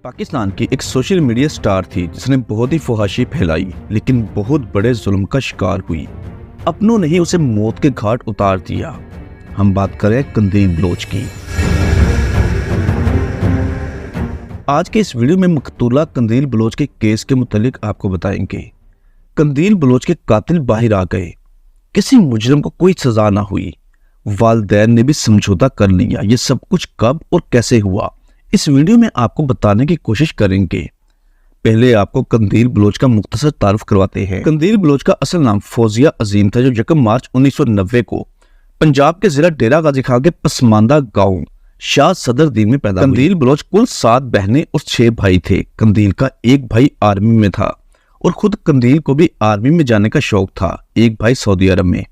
पाकिस्तान की एक social media star थी जिसने बहुत ही फुहाशी फैलाई लेकिन बहुत बड़े जुल्म का शिकार हुई। अपनों ने ही उसे मौत के घाट उतार दिया। हम बात करें कंदील बलोच की। आज के इस वीडियो में मकतूला कंदील बलोच के केस के मुतालिक आपको बताएंगे। कंदील बलोच के कातिल बाहर आ गए, किसी मुजरिम को कोई सजा ना हुई, वालिदैन ने भी समझौता कर लिया। ये सब कुछ कब और कैसे हुआ, इस वीडियो में आपको बताने की कोशिश करेंगे। पहले आपको कंदील बलोच का मुख्तसर तारुफ करवाते हैं। कंदील बलोच का असल नाम फौजिया अजीम था, जो 1 मार्च 1990 को पंजाब के जिला डेरा गाजी खां के पसमानदा गांव शाह सदर दीन में पैदा हुई। कंदील बलोच कुल 7 बहनें और 6 भाई थे। कंदील का एक भाई आर्मी में था और खुद कंदील को भी आर्मी में जाने का शौक था। एक भाई सऊदी अरब में।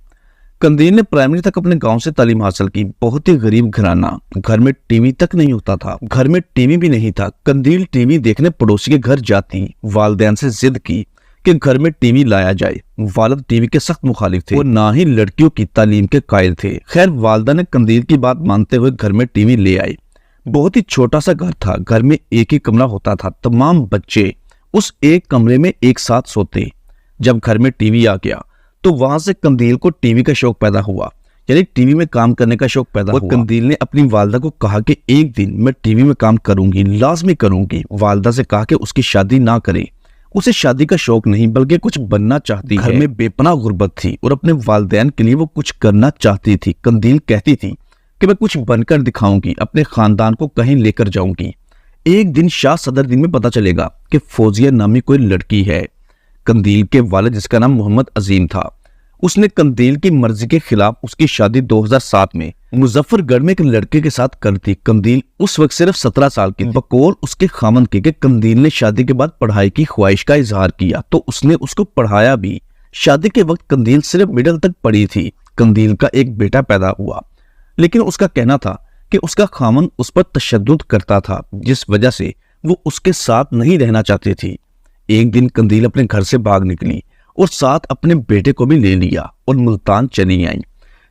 कंदील ने प्राइमरी तक अपने गांव से तालीम हासिल की। बहुत ही गरीब घराना, घर में टीवी तक नहीं होता था। घर में टीवी भी नहीं था। कंदील टीवी देखने पड़ोसी के घर जाती, वालिदैन से जिद की कि घर में टीवी लाया जाए। वालिद टीवी के सख्त मुखालिफ थे और ना ही लड़कियों की तालीम के कायल थे। खैर, वालिदा ने कंदील की बात मानते हुए घर में टीवी ले आए। बहुत ही छोटा सा घर था। घर में एक ही कमरा होता था। तमाम बच्चे उस एक कमरे में एक साथ सोते। जब घर में टीवी आ गया तो वहां से कंदील को टीवी का शौक पैदा हुआ, यानी टीवी में काम करने का शौक पैदा हुआ। कंदील ने अपनी वालिदा को कहा कि एक दिन मैं टीवी में काम करूंगी, लाजमी करूंगी। वालिदा से कहा कि उसकी शादी ना करे। उसे शादी का शौक नहीं बल्कि कुछ बनना चाहती। घर में बेपनाह गुर्बत थी और अपने वालिदैन के लिए वो कुछ करना चाहती थी। कंदील कहती थी कि मैं कुछ बनकर दिखाऊंगी, अपने खानदान को कहीं लेकर जाऊंगी। एक दिन शाह सदर दिन में पता चलेगा कि फौजिया नामी कोई लड़की है। कंदील के वालिद, जिसका नाम मोहम्मद अजीम था, उसने कंदील की मर्जी के खिलाफ उसकी शादी 2007 में मुजफ्फरगढ़ में एक लड़के के साथ कर दी। कंदील उस वक्त सिर्फ 17 साल की। बकौल उसके खामन के कंदील ने शादी के बाद पढ़ाई की ख्वाहिश का इजहार किया तो उसने उसको पढ़ाया भी। शादी के वक्त कंदील सिर्फ मिडिल तक पढ़ी थी। कंदील का एक बेटा पैदा हुआ, लेकिन उसका कहना था कि उसका खामन उस पर तशद्दुद करता था, जिस वजह से वो उसके साथ नहीं रहना चाहती थी। एक दिन कंदील अपने घर से भाग निकली और साथ अपने बेटे को भी ले लिया और मुल्तान चली आई।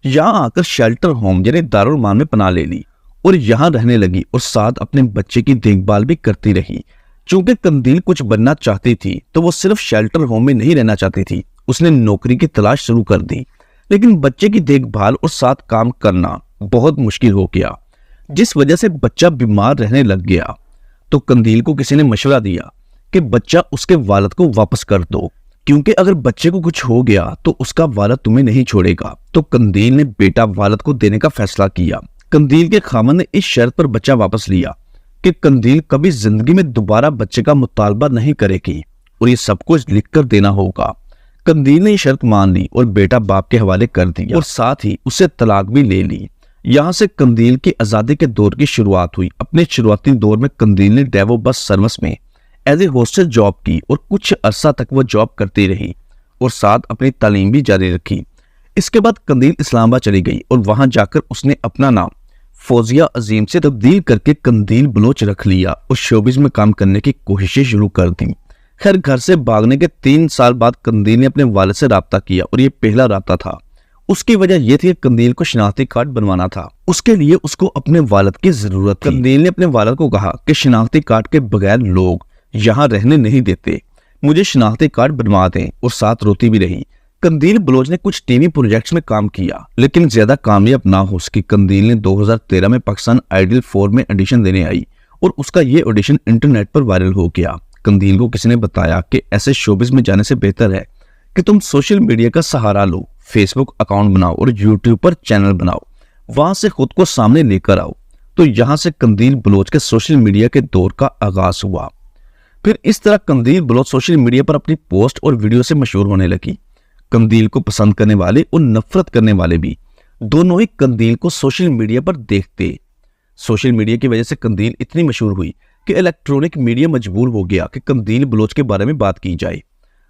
यहाँ आकर शेल्टर होम यानी दारुल मान में पनाह ले ली और यहाँ रहने लगी और साथ अपने बच्चे की देखभाल भी करती रही। चूंकि कंदील कुछ बनना चाहती थी तो वो सिर्फ शेल्टर होम में नहीं रहना चाहती थी। उसने नौकरी की तलाश शुरू कर दी, लेकिन बच्चे की देखभाल और साथ काम करना बहुत मुश्किल हो गया, जिस वजह से बच्चा बीमार रहने लग गया। तो कंदील को किसी ने मशवरा दिया कि बच्चा उसके वालिद को वापस कर दो, क्योंकि अगर बच्चे को कुछ हो गया तो उसका वालिद तुम्हें नहीं छोड़ेगा। तो कंदील ने बेटा वालिद को देने का फैसला किया। कंदील के खामन ने इस शर्त पर बच्चा वापस लिया कि कंदील कभी जिंदगी में दोबारा बच्चे का मुतालबा नहीं करेगी और ये सब कुछ लिखकर देना होगा। कंदील ने ये शर्त मान ली और बेटा बाप के हवाले कर दिया और साथ ही उससे तलाक भी ले ली। यहाँ से कंदील की आजादी के दौर की शुरुआत हुई। अपने शुरुआती दौर में कंदील ने डेवो बस सर्विस में एज ए हॉस्टल जॉब की और कुछ अरसा तक वो जॉब करती रही और साथ अपनी तालीम भी जारी रखी। इसके बाद कंदील इस्लामाबाद चली गई और वहां जाकर उसने अपना नाम फौजिया अजीम से तब्दील करके कंदील बलोच रख लिया और शोबिज में काम करने की कोशिशें शुरू कर दी। खैर, घर से भागने के 3 साल बाद कंदील ने अपने वालिद से राब्ता किया और ये पहला राब्ता था। उसकी वजह यह थी कि कंदील को शनाख्ती कार्ड बनवाना था। उसके लिए उसको अपने वालिद की जरूरत थी। कंदील ने अपने वालिद को कहा कि शनाख्ती कार्ड के बगैर लोग यहाँ रहने नहीं देते, मुझे शनाख्ती कार्ड बनवा दें, और साथ रोती भी रही। कंदील बलोच ने कुछ टीवी प्रोजेक्ट्स में काम किया, लेकिन ज्यादा कामयाब ना हो सकी। कंदील ने 2013 में पाकिस्तान आइडल 4 में ऑडिशन देने आई और उसका ये ऑडिशन इंटरनेट पर वायरल हो गया। कंदील को किसी ने बताया कि ऐसे शोबिज में जाने से बेहतर है कि तुम सोशल मीडिया का सहारा लो, फेसबुक अकाउंट बनाओ और यूट्यूब पर चैनल बनाओ, वहां से खुद को सामने लेकर आओ। तो यहाँ से कंदील बलोच के सोशल मीडिया के दौर का आगाज हुआ। फिर इस तरह कंदील बलोच सोशल मीडिया पर अपनी पोस्ट और वीडियो से मशहूर होने लगी। कंदील को पसंद करने वाले और नफरत करने वाले भी दोनों ही कंदील को सोशल मीडिया पर देखते। सोशल मीडिया की वजह से कंदील इतनी मशहूर हुई कि इलेक्ट्रॉनिक मीडिया मजबूर हो गया कि कंदील बलोच के बारे में बात की जाए।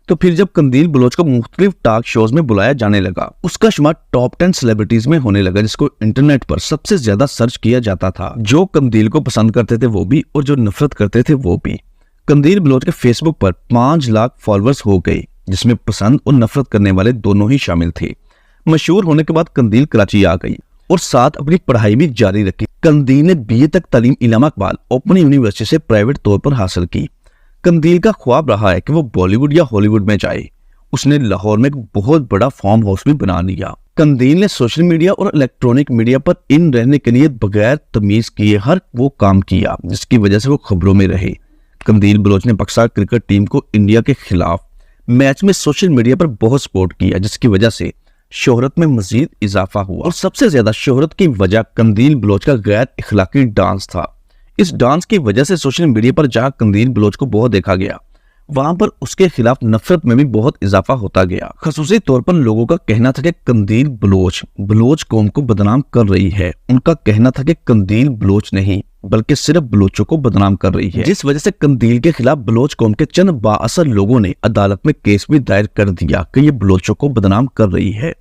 तो फिर जब कंदील बलोच को मुख्तलिफ टॉक शोज में बुलाया जाने लगा, उसका शुमार टॉप 10 सेलिब्रिटीज में होने लगा, जिसको इंटरनेट पर सबसे ज्यादा सर्च किया जाता था। जो कंदील को पसंद करते थे वो भी और जो नफरत करते थे वो भी। कंदील बलोच के फेसबुक पर 5 लाख फॉलोअर्स हो गए, जिसमें पसंद और नफरत करने वाले दोनों ही शामिल थे। मशहूर होने के बाद कंदील कराची आ गई और साथ अपनी पढ़ाई भी जारी रखी। कंदील ने बीए तक तालीम इस्लामाबाद ओपन यूनिवर्सिटी से प्राइवेट तौर पर हासिल की। कंदील का ख्वाब रहा है कि वो बॉलीवुड या हॉलीवुड में जाए। उसने लाहौर में एक बहुत बड़ा फार्म हाउस भी बना लिया। कंदील ने सोशल मीडिया और इलेक्ट्रॉनिक मीडिया पर इन रहने के लिए बगैर तमीज किए हर वो काम किया जिसकी वजह से वो खबरों में रहे। कंदील बलोच ने पाकिस्तान क्रिकेट टीम को इंडिया के खिलाफ मैच में सोशल मीडिया पर बहुत सपोर्ट किया जिसकी वजह से शोहरत में मजीद इजाफा हुआ। और सबसे ज्यादा शोहरत की वजह कंदील बलोच का गैर इखलाकी डांस था। इस डांस की वजह से सोशल मीडिया पर जहां कंदील बलोच को बहुत देखा गया, वहां पर उसके खिलाफ नफरत में भी बहुत इजाफा होता गया। खसूसी तौर पर लोगों का कहना था कि कंदील बलोच कौम को बदनाम कर रही है। उनका कहना था कि कंदील बलोच नहीं बल्कि सिर्फ बलोचों को बदनाम कर रही है, जिस वजह से कंदील के खिलाफ बलोच कौम के चंद बाअसर लोगों ने अदालत में केस भी दायर कर दिया कि ये बलोचों को बदनाम कर रही है।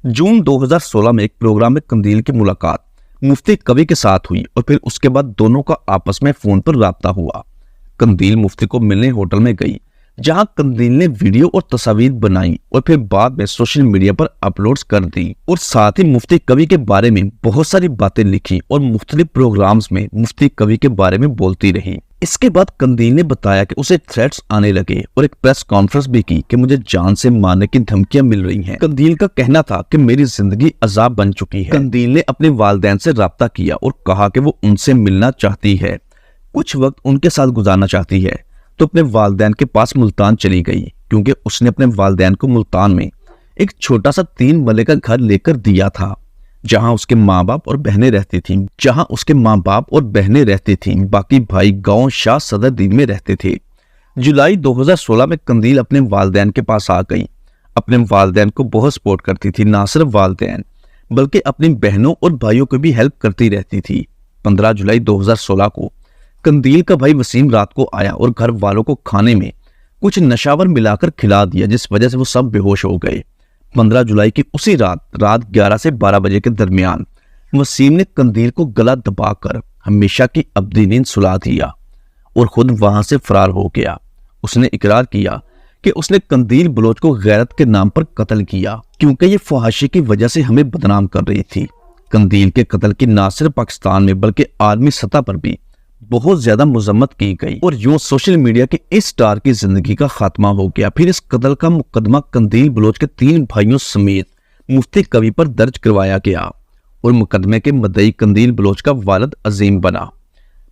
जून 2016 में एक प्रोग्राम में कंदील की मुलाकात मुफ्ती कवि के साथ हुई और फिर उसके बाद दोनों का आपस में फोन पर राब्ता हुआ। कंदील मुफ्ती को मिलने होटल में गई जहां कंदील ने वीडियो और तस्वीर बनाई और फिर बाद में सोशल मीडिया पर अपलोड्स कर दी और साथ ही मुफ्ती कवि के बारे में बहुत सारी बातें लिखी और मुख्तलिफ प्रोग्राम्स में मुफ्ती कवि के बारे में बोलती रही। इसके बाद कंदील ने बताया कि उसे थ्रेट्स आने लगे और एक प्रेस कॉन्फ्रेंस भी की कि मुझे जान से मारने की धमकियां मिल रही हैं। कंदील का कहना था कि मेरी जिंदगी अजाब बन चुकी है। कंदील ने अपने वालिदैन से राब्ता किया और कहा कि वो उनसे मिलना चाहती है, कुछ वक्त उनके साथ गुजारना चाहती है, तो अपने वालिदैन के पास मुल्तान चली गई क्योंकि उसने अपने वालिदैन को मुल्तान में एक छोटा सा 3 मरले का घर लेकर दिया था जहां उसके माँ बाप और बहनें रहती थीं। बाकी भाई गांव शाह सदर दीन में रहते थे। जुलाई 2016 में कंदील अपने वालिदैन के पास आ गई। अपने वालिदैन को बहुत सपोर्ट करती थी, ना सिर्फ वालिदैन बल्कि अपनी बहनों और भाइयों को भी हेल्प करती रहती थी। 15 जुलाई 2016 को कंदील का भाई वसीम रात को आया और घर वालों को खाने में कुछ नशावर मिलाकर खिला दिया जिस वजह से वो सब बेहोश हो गए। 15 जुलाई की उसी रात 11 से 12 बजे के दरमियान वसीम ने कंदील को गला दबाकर हमेशा की अब्दी नींद सुला दिया और खुद वहां से फरार हो गया। उसने इकरार किया कि उसने कंदील बलोच को गैरत के नाम पर कत्ल किया क्योंकि ये फहाशी की वजह से हमें बदनाम कर रही थी। कंदील के कत्ल की न सिर्फ पाकिस्तान में बल्कि आलमी सतह पर भी बहुत ज्यादा मजम्मत की गई और यूं सोशल मीडिया के इस स्टार की जिंदगी का खात्मा हो गया। फिर इस कत्ल का मुकदमा कंदील बलोच के 3 भाइयों समेत मुफ्ती कवि पर दर्ज करवाया गया और मुकदमे के मुद्दई कंदील बलोच का वालिद अजीम बना।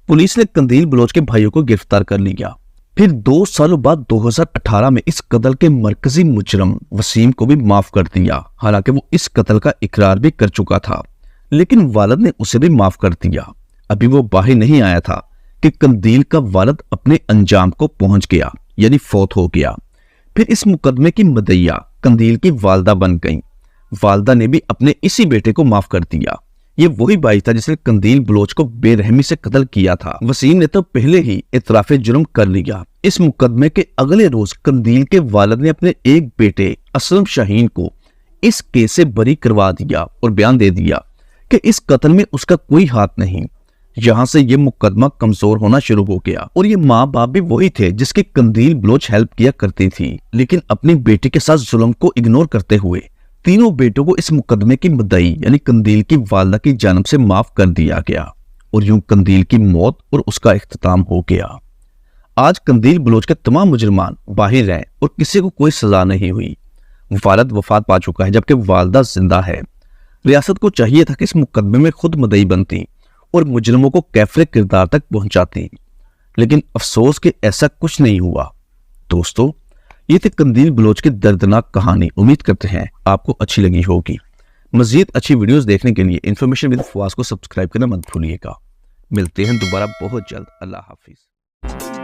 पुलिस ने कंदील बलोच के भाइयों को गिरफ्तार कर लिया। फिर 2 सालों बाद 2018 में इस कत्ल के मरकजी मुजरम वसीम को भी माफ कर दिया। हालांकि वो इस कत्ल का इकरार भी कर चुका था लेकिन वालिद ने उसे भी माफ कर दिया। अभी वो बाहर नहीं आया था कि कंदील का वालिद अपने अंजाम को पहुंच गया यानी फौत हो गया। फिर इस मुकदमे की मदइया कंदील की वालदा बन गई। वालदा ने भी अपने इसी बेटे को माफ कर दिया। ये वही भाई था जिसने कंदील बलोच को बेरहमी से कत्ल किया था। वसीम ने तो पहले ही इतराफे जुर्म कर लिया। इस मुकदमे के अगले रोज कंदील के वालिद ने अपने एक बेटे असलम शाहीन को इस केस से बरी करवा दिया और बयान दे दिया कि इस कत्ल में उसका कोई हाथ नहीं। यहां से ये मुकदमा कमजोर होना शुरू हो गया और ये माँ बाप भी वही थे जिसकी कंदील बलोच हेल्प किया करती थी। लेकिन अपनी बेटी के साथ जुल्म को इग्नोर करते हुए तीनों बेटों को इस मुकदमे की मुद्दई यानी कंदील की वालिदा की जानिब से माफ कर दिया गया और यूं कंदील की मौत और उसका इख्तिताम हो गया। आज कंदील बलोच के तमाम मुजरमान बाहर हैं और किसी को कोई सजा नहीं हुई। वालिद वफात पा चुका है जबकि वालिदा जिंदा है। रियासत को चाहिए था कि इस मुकदमे में खुद मुद्दई बनती और मुजरमों को कैफरे किरदार तक पहुंचाती, लेकिन अफसोस कि ऐसा कुछ नहीं हुआ। दोस्तों, ये थी कंदील बलोच की दर्दनाक कहानी। उम्मीद करते हैं आपको अच्छी लगी होगी। मजीद अच्छी वीडियोस देखने के लिए इन्फॉर्मेशन विद फवाज को सब्सक्राइब करना मत भूलिएगा। मिलते हैं दोबारा बहुत जल्द। अल्लाह हाफिज।